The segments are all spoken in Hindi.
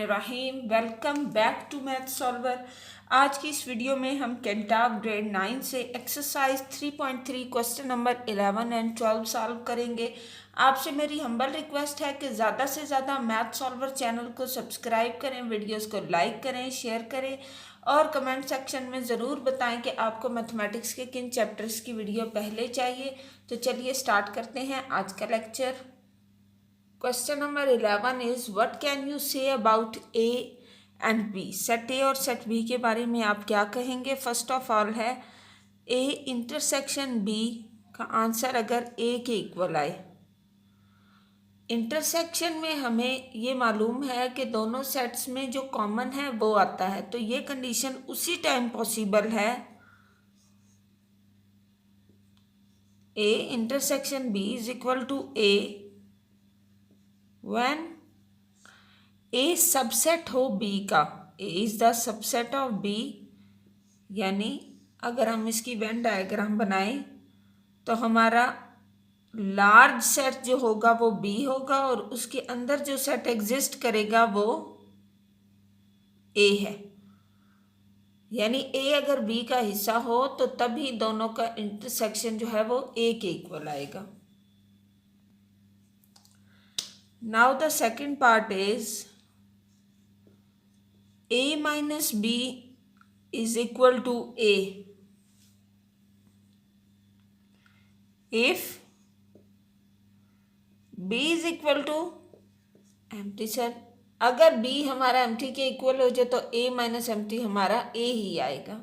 बिस्मिल्लाहिर्रहमानिर्रहीम। Welcome back to math solver. आज की इस वीडियो में हम कैंटाब ग्रेड 9 से exercise 3.3 question number 11 and 12 solve करेंगे। आपसे मेरी हम्बल रिक्वेस्ट है कि ज़्यादा से ज़्यादा मैथ सॉल्वर चैनल को सब्सक्राइब करें, वीडियोस को लाइक करें, शेयर करें और कमेंट सेक्शन में ज़रूर बताएं कि आपको मैथमेटिक्स के किन चैप्टर्स की वीडियो पहले चाहिए। तो चलिए स्टार्ट करते हैं आज का lecture. Question number 11 is what can you say about A and B. Set A और सेट बी के बारे में आप क्या कहेंगे। फर्स्ट ऑफ ऑल है ए इंटरसेक्शन बी का आंसर अगर ए के इक्वल आए। इंटरसेक्शन में हमें ये मालूम है कि दोनों सेट्स में जो कॉमन है वो आता है, तो ये कंडीशन उसी टाइम पॉसिबल है A intersection B is equal to A when a subset हो b का। a is the subset of b, यानी अगर हम इसकी वेन डायग्राम बनाएं तो हमारा लार्ज सेट जो होगा वो b होगा और उसके अंदर जो सेट एग्जिस्ट करेगा वो a है। यानी a अगर b का हिस्सा हो तो तभी दोनों का इंटरसेक्शन जो है वो a के इक्वल आएगा। Now the second part is a minus b is equal to a if b is equal to empty set। अगर b हमारा empty के इक्वल हो जाए तो a माइनस empty हमारा a ही आएगा।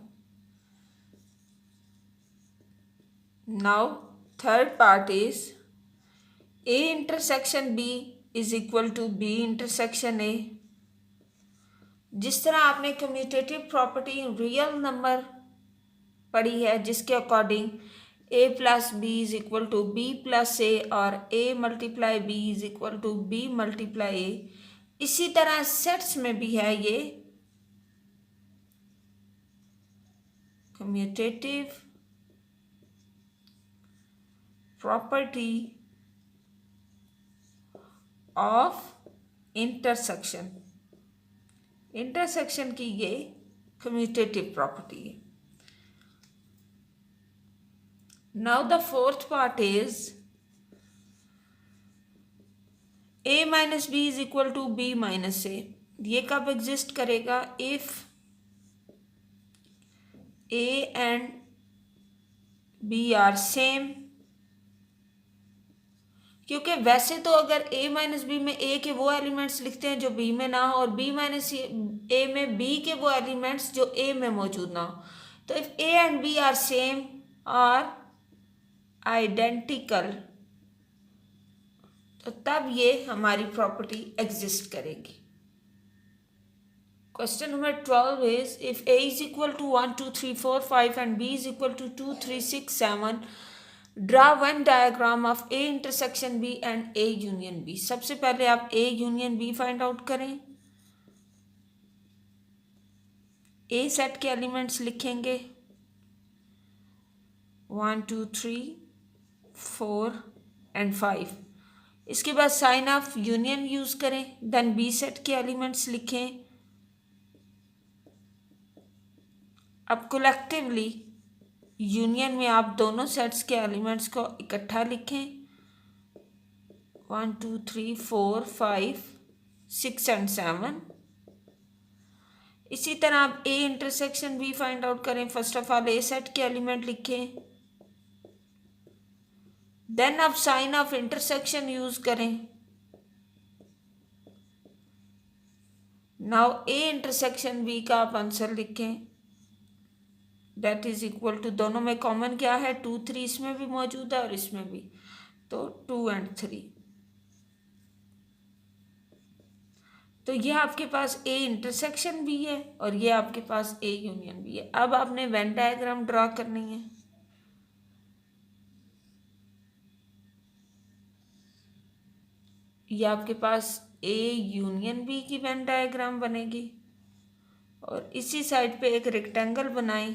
Now third part is a intersection b is equal to B intersection A. जिस तरह आपने कम्यूटेटिव प्रॉपर्टी रियल नंबर पढ़ी है जिसके according A plus B is equal to B plus A और A multiply B is equal to B multiply A, इसी तरह सेट्स में भी है ये commutative property of intersection. Intersection की ये कम्यूटेटिव प्रॉपर्टी है। Now the fourth part is A minus B is equal to B minus A. ये कब एग्जिस्ट करेगा? If A and B are same. क्योंकि वैसे तो अगर a माइनस बी में a के वो एलिमेंट्स लिखते हैं जो b में ना हो और b माइनस a में b के वो एलिमेंट्स जो a में मौजूद ना हो, तो if a and b are same और आइडेंटिकल तो तब ये हमारी प्रॉपर्टी एग्जिस्ट करेगी। Question number 12 is if a is equal to 1 2 3 4 5 and b is equal to 2 3 6 7 draw one diagram of A intersection B and A union B. सबसे पहले आप A union B find out करें। ए सेट के एलिमेंट्स लिखेंगे 1 2 3 4 एंड 5। इसके बाद साइन ऑफ यूनियन यूज करें। देन बी सेट के एलिमेंट्स लिखें। अब कोलेक्टिवली यूनियन में आप दोनों सेट्स के एलिमेंट्स को इकट्ठा लिखें 1 2 3 4 5 6 एंड 7। इसी तरह आप A intersection B find out करें। First of all A set के एलिमेंट लिखें, देन आप साइन ऑफ इंटरसेक्शन यूज करें। नाउ ए इंटरसेक्शन बी का आप आंसर लिखें, दैट इज इक्वल टू, दोनों में कॉमन क्या है 2 3, इसमें भी मौजूद है और इसमें भी, तो 2 एंड 3। तो ये आपके पास ए इंटरसेक्शन भी है और ये आपके पास ए यूनियन भी है। अब आपने वेन डायग्राम ड्रॉ करनी है। ये आपके पास ए यूनियन बी की वेन डायग्राम बनेगी और इसी साइड पे एक रेक्टेंगल बनाएं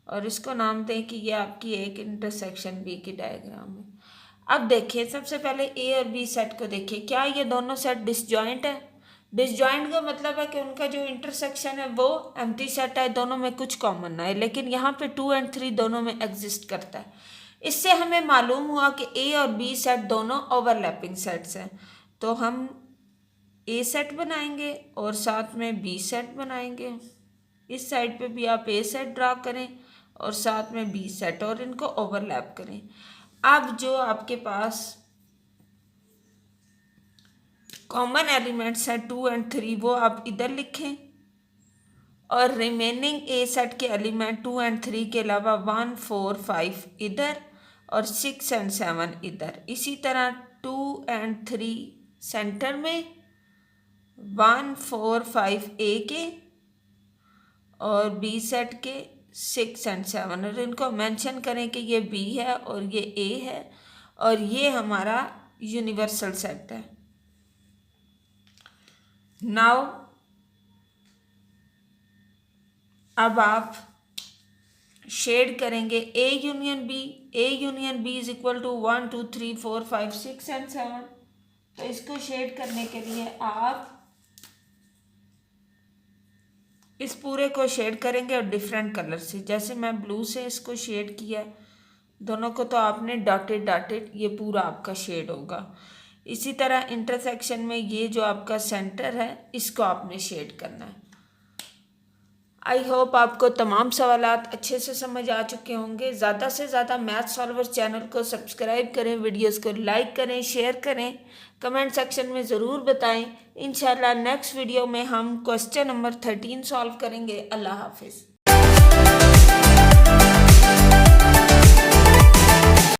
और इसको नाम दें कि ये आपकी एक इंटरसेक्शन बी की डायग्राम है। अब देखिए सबसे पहले ए और बी सेट को देखिए, क्या ये दोनों सेट डिसजॉइंट है? डिसजॉइंट का मतलब है कि उनका जो इंटरसेक्शन है वो एम्प्टी सेट है, दोनों में कुछ कॉमन ना है, लेकिन यहाँ पे 2 और 3 दोनों में एग्जिस्ट करता है। इससे हमें मालूम हुआ कि ए और बी सेट दोनों ओवरलैपिंग सेट्स हैं, तो हम ए सेट बनाएंगे और साथ में बी सेट बनाएंगे। इस साइड पे भी आप ए सेट ड्रा करें और साथ में बी सेट, और इनको ओवरलैप करें। अब जो आपके पास कॉमन एलिमेंट्स हैं 2 और 3, वो आप इधर लिखें, और रिमेनिंग ए सेट के एलिमेंट 2 और 3 के अलावा 1, 4, 5 इधर और 6 और 7 इधर। इसी तरह 2 और 3 सेंटर में, 1, 4, 5 ए के और बी सेट के 6 और 7, और इनको मेंशन करें कि ये बी है और ये ए है और ये हमारा यूनिवर्सल सेट है। नाउ अब आप शेड करेंगे A union B. A union B is equal to 1, 2, 3, 4, 5, 6 और 7। तो इसको शेड करने के लिए आप इस पूरे को शेड करेंगे और डिफरेंट कलर से, जैसे मैं ब्लू से इसको शेड किया है दोनों को, तो आपने डॉटेड डॉटेड ये पूरा आपका शेड होगा। इसी तरह इंटरसेक्शन में ये जो आपका सेंटर है इसको आपने शेड करना है। आई होप आपको तमाम सवालात अच्छे से समझ आ चुके होंगे। ज़्यादा से ज़्यादा मैथ सॉल्वर चैनल को सब्सक्राइब करें, वीडियोस को लाइक करें, शेयर करें, कमेंट सेक्शन में ज़रूर बताएं। इंशाल्लाह नेक्स्ट वीडियो में हम क्वेश्चन नंबर 13 सॉल्व करेंगे। अल्लाह हाफिज़।